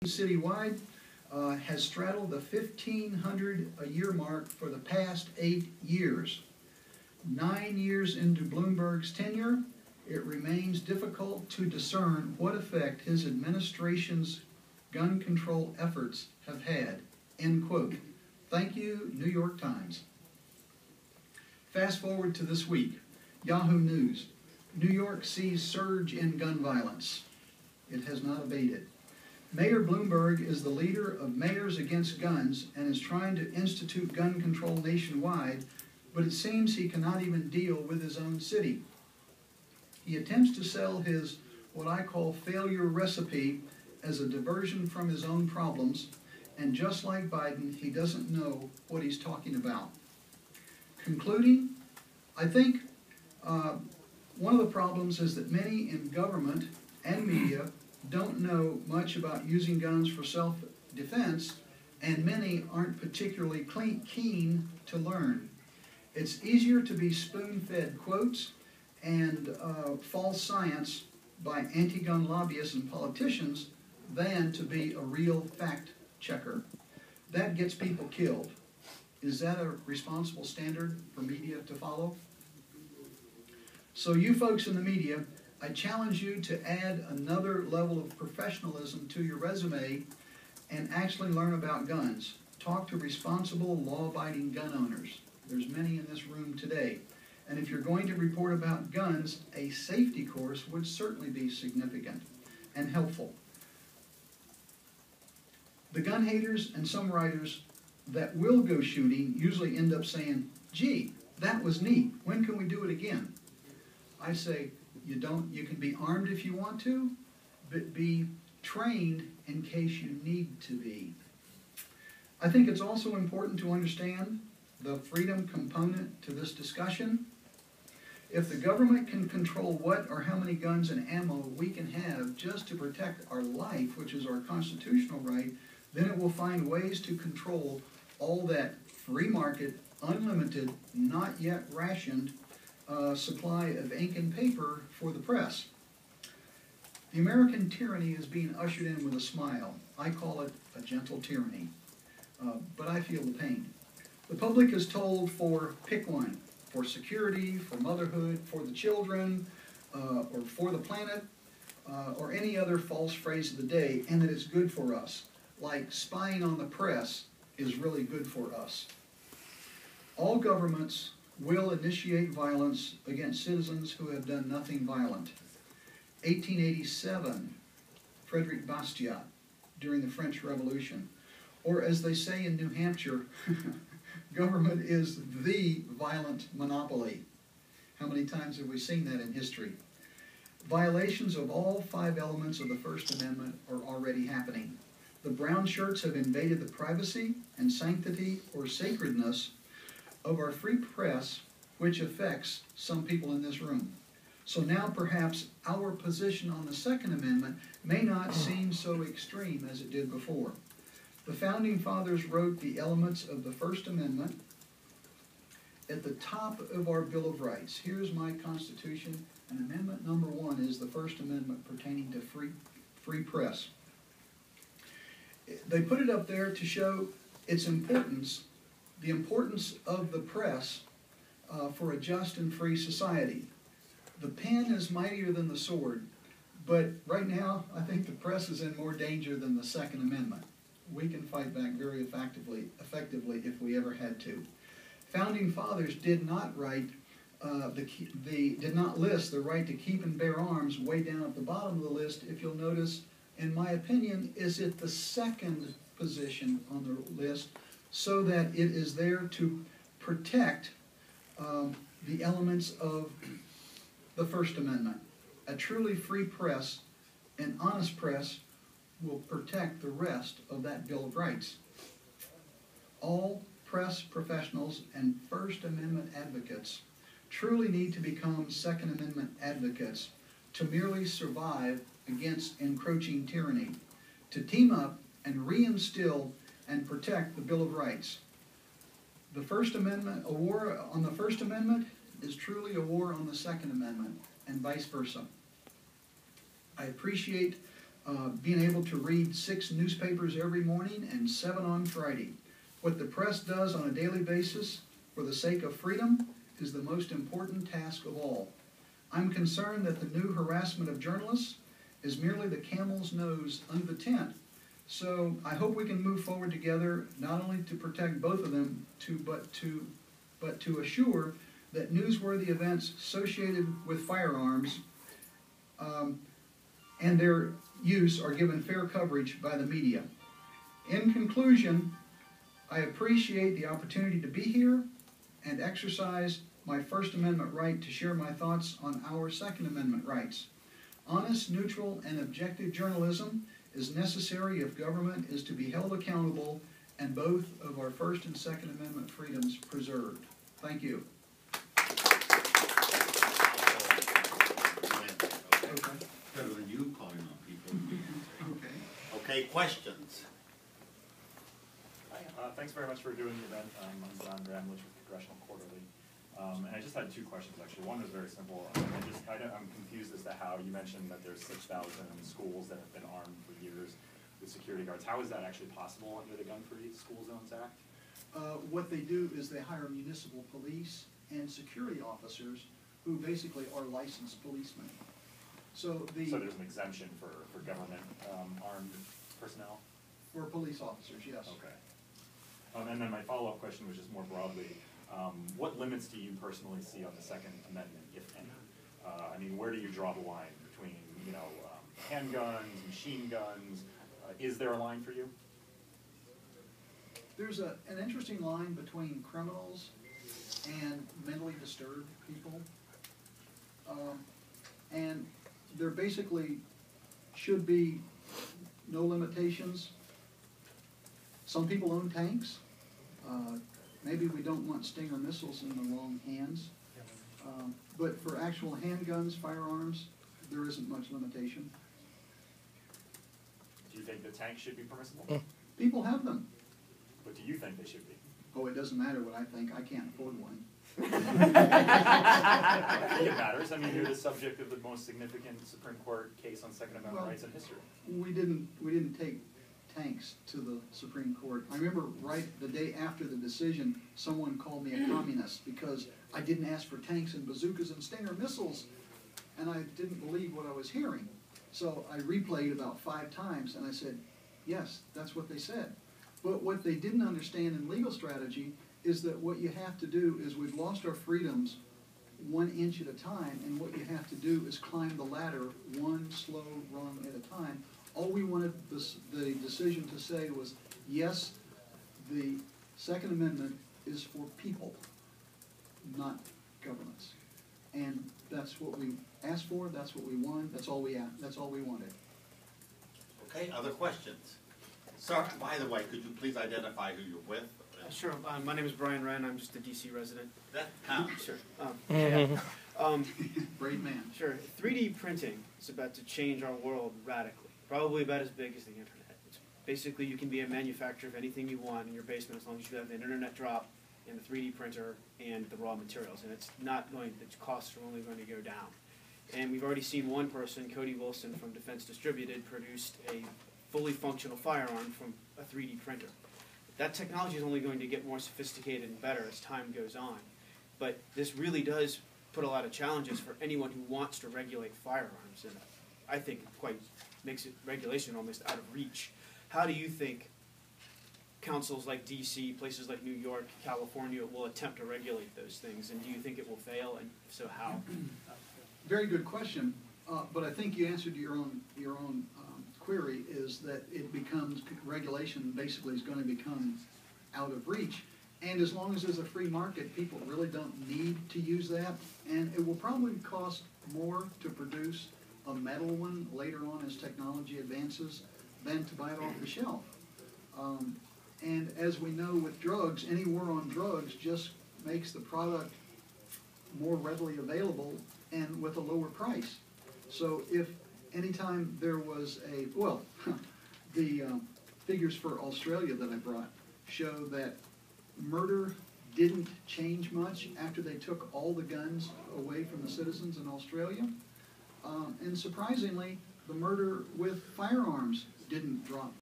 citywide has straddled the 1,500 a year mark for the past 8 years. 9 years into Bloomberg's tenure, it remains difficult to discern what effect his administration's gun control efforts have had. End quote. Thank you, New York Times. Fast forward to this week. Yahoo News. New York sees surge in gun violence. It has not abated. Mayor Bloomberg is the leader of Mayors Against Guns and is trying to institute gun control nationwide, but it seems he cannot even deal with his own city. He attempts to sell his, what I call, failure recipe as a diversion from his own problems, and just like Biden, he doesn't know what he's talking about. Concluding, I think one of the problems is that many in government and media don't know much about using guns for self-defense, and many aren't particularly keen to learn. It's easier to be spoon-fed quotes and false science by anti-gun lobbyists and politicians than to be a real fact checker. That gets people killed. Is that a responsible standard for media to follow? So you folks in the media, I challenge you to add another level of professionalism to your resume and actually learn about guns. Talk to responsible, law-abiding gun owners. There's many in this room today. And if you're going to report about guns, a safety course would certainly be significant and helpful. The gun haters and some writers that will go shooting usually end up saying, gee, that was neat. When can we do it again? I say, you can be armed if you want to, but be trained in case you need to be. I think it's also important to understand the freedom component to this discussion. If the government can control what or how many guns and ammo we can have just to protect our life, which is our constitutional right, then it will find ways to control all that free market, unlimited, not yet rationed supply of ink and paper for the press. The American tyranny is being ushered in with a smile. I call it a gentle tyranny, but I feel the pain. The public is told pick one, for security, for motherhood, for the children, or for the planet, or any other false phrase of the day, and that it's good for us, like spying on the press is really good for us. All governments will initiate violence against citizens who have done nothing violent. 1887, Frederick Bastiat, during the French Revolution. Or as they say in New Hampshire, government is the violent monopoly. How many times have we seen that in history? Violations of all 5 elements of the First Amendment are already happening. The brown shirts have invaded the privacy and sanctity or sacredness of our free press, which affects some people in this room. So now perhaps our position on the Second Amendment may not seem so extreme as it did before. The Founding Fathers wrote the elements of the First Amendment at the top of our Bill of Rights. Here's my Constitution, and Amendment number 1 is the First Amendment pertaining to free press. They put it up there to show its importance, the importance of the press for a just and free society. The pen is mightier than the sword, but right now I think the press is in more danger than the Second Amendment. We can fight back very effectively if we ever had to. Founding Fathers did not did not list the right to keep and bear arms way down at the bottom of the list. If you'll notice, in my opinion, is it the second position on the list, so that it is there to protect the elements of the First Amendment. A truly free press, an honest press, will protect the rest of that Bill of Rights. All press professionals and First Amendment advocates truly need to become Second Amendment advocates to merely survive against encroaching tyranny, to team up and reinstill and protect the Bill of Rights. The First Amendment, a war on the First Amendment is truly a war on the Second Amendment, and vice versa. I appreciate being able to read 6 newspapers every morning and 7 on Friday. What the press does on a daily basis for the sake of freedom is the most important task of all. I'm concerned that the new harassment of journalists is merely the camel's nose under the tent. So I hope we can move forward together, not only to protect both of them, but to assure that newsworthy events associated with firearms and their use are given fair coverage by the media. In conclusion, I appreciate the opportunity to be here and exercise my First Amendment right to share my thoughts on our Second Amendment rights. Honest, neutral, and objective journalism is necessary if government is to be held accountable and both of our First and Second Amendment freedoms preserved. Thank you. Okay. Better than you calling on people. Okay. Okay, questions? Hi, thanks very much for doing the event. I'm John Bramlage with Congressional Quarterly. And I just had 2 questions, actually. One was very simple. I'm confused as to how you mentioned that there's 6,000 schools that have been armed for years with security guards. How is that actually possible under the Gun-Free School Zones Act? What they do is they hire municipal police and security officers who basically are licensed policemen. So there's an exemption for government armed personnel? For police officers, yes. Okay. And then my follow-up question was just more broadly, what limits do you personally see on the Second Amendment, if any? I mean, where do you draw the line between, handguns, machine guns? Is there a line for you? There's an interesting line between criminals and mentally disturbed people. And there basically should be no limitations. Some people own tanks. Maybe we don't want Stinger missiles in the wrong hands. But for actual handguns, firearms, there isn't much limitation. Do you think the tanks should be permissible? People have them. But do you think they should be? Oh, it doesn't matter what I think. I can't afford one. I think it matters. I mean, you're the subject of the most significant Supreme Court case on Second Amendment rights in history. We didn't take tanks to the Supreme Court. I remember right the day after the decision, someone called me a communist because I didn't ask for tanks and bazookas and Stinger missiles, and I didn't believe what I was hearing. So I replayed about 5 times, and I said, yes, that's what they said. But what they didn't understand in legal strategy is that what you have to do is we've lost our freedoms 1 inch at a time, and what you have to do is climb the ladder 1 slow rung at a time. All we wanted the decision to say was, yes, the Second Amendment is for people, not governments. And that's what we asked for, that's what we wanted, that's all we wanted. Okay, other questions? Sir, by the way, could you please identify who you're with? Sure. My name is Brian Wren. I'm just a DC resident. That counts. Sure. Great man. Sure. 3D printing is about to change our world radically. Probably about as big as the internet. It's basically, you can be a manufacturer of anything you want in your basement as long as you have an internet drop and a 3D printer and the raw materials. And it's not going. The costs are only going to go down. And we've already seen one person, Cody Wilson from Defense Distributed, produced a fully functional firearm from a 3D printer. That technology is only going to get more sophisticated and better as time goes on. But this really does put a lot of challenges for anyone who wants to regulate firearms. And I think it quite makes regulation almost out of reach. How do you think councils like DC, places like New York, California will attempt to regulate those things? And do you think it will fail? And if so, how? Very good question. But I think you answered your own query is that it becomes, regulation basically is going to become out of reach. And as long as there's a free market, people really don't need to use that. And it will probably cost more to produce a metal one later on as technology advances than to buy it off the shelf. And as we know with drugs, any war on drugs just makes the product more readily available and with a lower price. So if anytime there was the figures for Australia that I brought show that murder didn't change much after they took all the guns away from the citizens in Australia. And surprisingly, the murder with firearms didn't drop